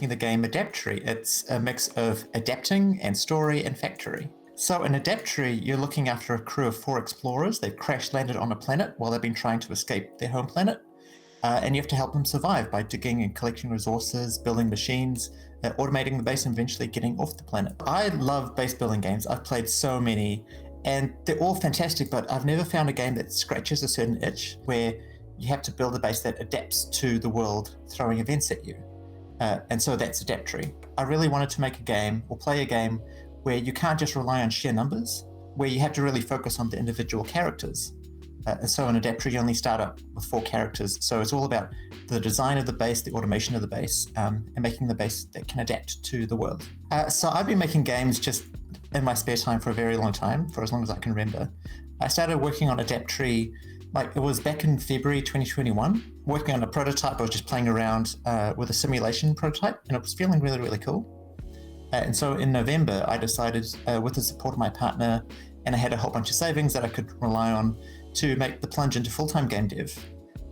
making the game Adaptory. It's a mix of adapting and story and factory. So in Adaptory, you're looking after a crew of 4 explorers. They've crash landed on a planet while they've been trying to escape their home planet. And you have to help them survive by digging and collecting resources, building machines, automating the base, and eventually getting off the planet. I love base building games. I've played so many, and they're all fantastic, but I've never found a game that scratches a certain itch where you have to build a base that adapts to the world throwing events at you. And so that's Adaptory. I really wanted to make a game or play a game where you can't just rely on sheer numbers, where you have to really focus on the individual characters. And so in Adaptory, you only start up with 4 characters. So it's all about the design of the base, the automation of the base, and making the base that can adapt to the world. So I've been making games just in my spare time for a very long time, for as long as I can remember. I started working on Adaptory, it was back in February 2021, working on a prototype. I was just playing around with a simulation prototype, and it was feeling really, really cool. And so in November, I decided, with the support of my partner, and I had a whole bunch of savings that I could rely on, to make the plunge into full-time game dev.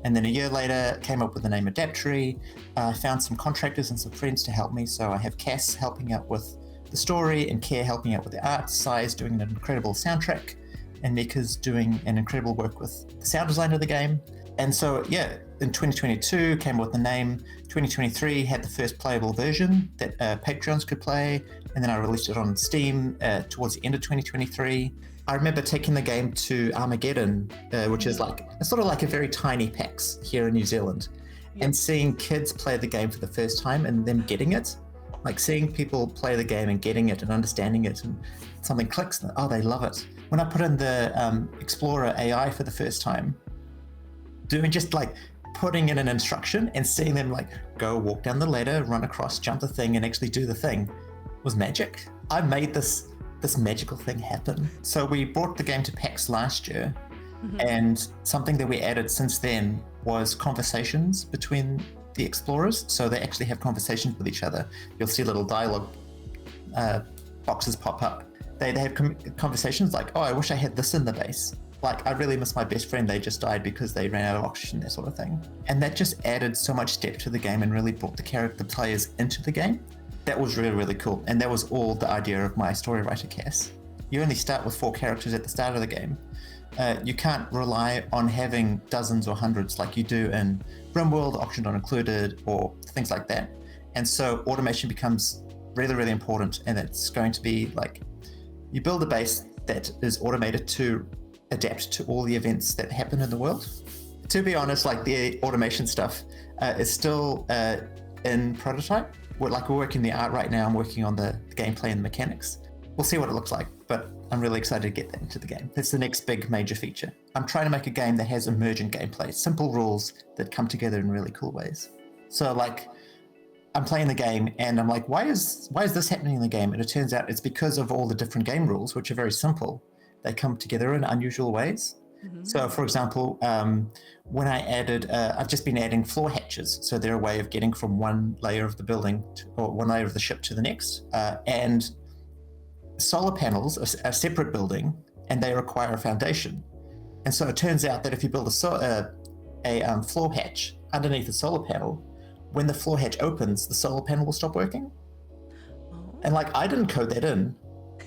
And then a year later, came up with the name Adaptory. I found some contractors and some friends to help me. So I have Cass helping out with the story, and Care helping out with the art, Sai's doing an incredible soundtrack, and Mika's doing an incredible work with the sound design of the game. And so, in 2022, came up with the name. 2023 had the first playable version that Patreons could play, and then I released it on Steam towards the end of 2023. I remember taking the game to Armageddon, which is sort of like a very tiny PAX here in New Zealand, and seeing kids play the game for the first time and them getting it, seeing people play the game and getting it and understanding it, and something clicks and they love it. When I put in the Explorer AI for the first time, doing just putting in an instruction and seeing them go walk down the ladder, run across, jump the thing, and actually do the thing was magic. I made this magical thing happen. So we brought the game to PAX last year, and something that we added since then was conversations between the explorers. So they actually have conversations with each other. You'll see little dialogue boxes pop up. They have conversations like, I wish I had this in the base. I really miss my best friend, they just died because they ran out of oxygen, that sort of thing. And that just added so much depth to the game and really brought the players into the game. That was really, really cool. And that was all the idea of my story writer, Cass. You only start with 4 characters at the start of the game. You can't rely on having dozens or hundreds like you do in RimWorld, Oxygen Not Included, or things like that. And so automation becomes really, really important. And it's going to be you build a base that is automated to adapt to all the events that happen in the world. To be honest, the automation stuff is still in prototype. We're working the art right now. I'm working on the gameplay and the mechanics. We'll see what it looks like, but I'm really excited to get that into the game. That's the next big major feature. I'm trying to make a game that has emergent gameplay, simple rules that come together in really cool ways. So I'm playing the game and I'm why is this happening in the game? And it turns out it's because of all the different game rules, which are very simple. They come together in unusual ways. So, for example, when I added, I've just been adding floor hatches. So they're a way of getting from one layer of the building or one layer of the ship to the next. And solar panels are a separate building, and they require a foundation. And so it turns out that if you build a floor hatch underneath a solar panel, when the floor hatch opens, the solar panel will stop working. And I didn't code that in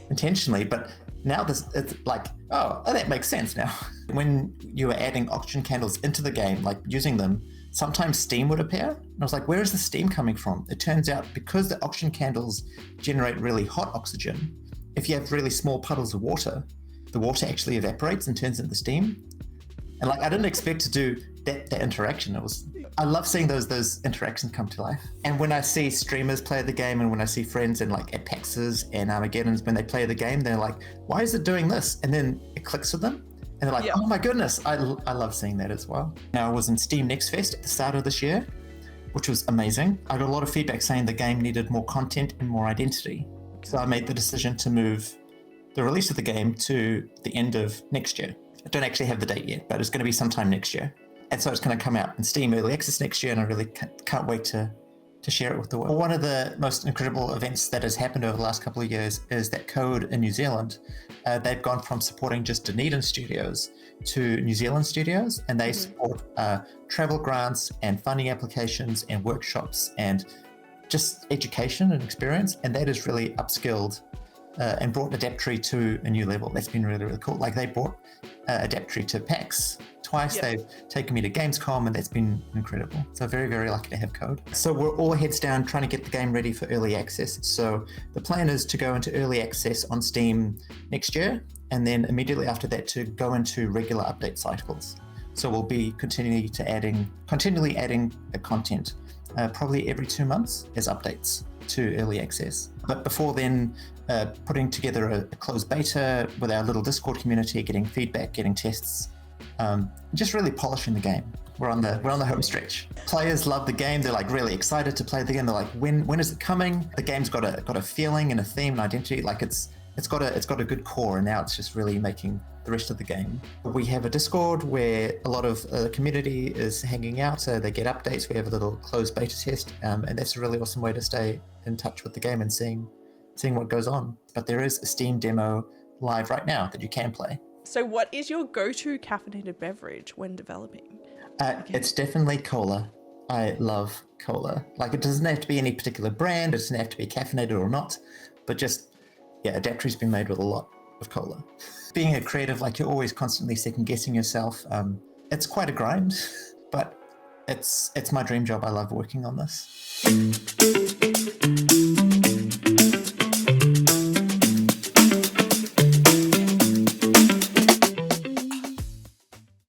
intentionally, but now it's that makes sense now. When you were adding oxygen candles into the game, using them, sometimes steam would appear. And I was where is the steam coming from? It turns out because the oxygen candles generate really hot oxygen, if you have really small puddles of water, the water actually evaporates and turns into steam. And I didn't expect to do that interaction. I love seeing those interactions come to life. And when I see streamers play the game, and when I see friends in at PAXs and Armageddons, when they play the game, they're why is it doing this? And then it clicks with them. And they're oh my goodness, I love seeing that as well. Now, I was in Steam Next Fest at the start of this year, which was amazing. I got a lot of feedback saying the game needed more content and more identity. So I made the decision to move the release of the game to the end of next year. I don't actually have the date yet, but it's going to be sometime next year. And so it's going to come out in Steam Early Access next year, and I really can't wait to share it with the world. One of the most incredible events that has happened over the last couple of years is that Code in New Zealand, they've gone from supporting just Dunedin studios to New Zealand studios, and they support travel grants and funding applications and workshops and just education and experience, and that has really upskilled and brought Adaptory to a new level. That's been really, really cool. Like they brought Adaptory to PAX twice. Yep. They've taken me to Gamescom, and that's been incredible. So very, very lucky to have code. So we're all heads down trying to get the game ready for early access. So the plan is to go into early access on Steam next year, and then immediately after that to go into regular update cycles. So we'll be continually adding content, probably every 2 months as updates to early access. But before then, putting together a closed beta with our little Discord community, getting feedback, getting tests, just really polishing the game. We're on the home stretch. Players love the game. They're like really excited to play the game. They're like, when is it coming? The game's got a feeling and a theme and identity. Like it's got a good core, and now it's just really making the rest of the game. We have a Discord where a lot of the community is hanging out, so they get updates. We have a little closed beta test, and that's a really awesome way to stay in touch with the game and seeing what goes on. But there is a Steam demo live right now that you can play. So what is your go-to caffeinated beverage when developing? It's definitely cola. I love cola. Like, it doesn't have to be any particular brand, it doesn't have to be caffeinated or not, but just, yeah, Adaptory's been made with a lot of cola. Being a creative, like, you're always constantly second-guessing yourself. It's quite a grind, but it's my dream job. I love working on this.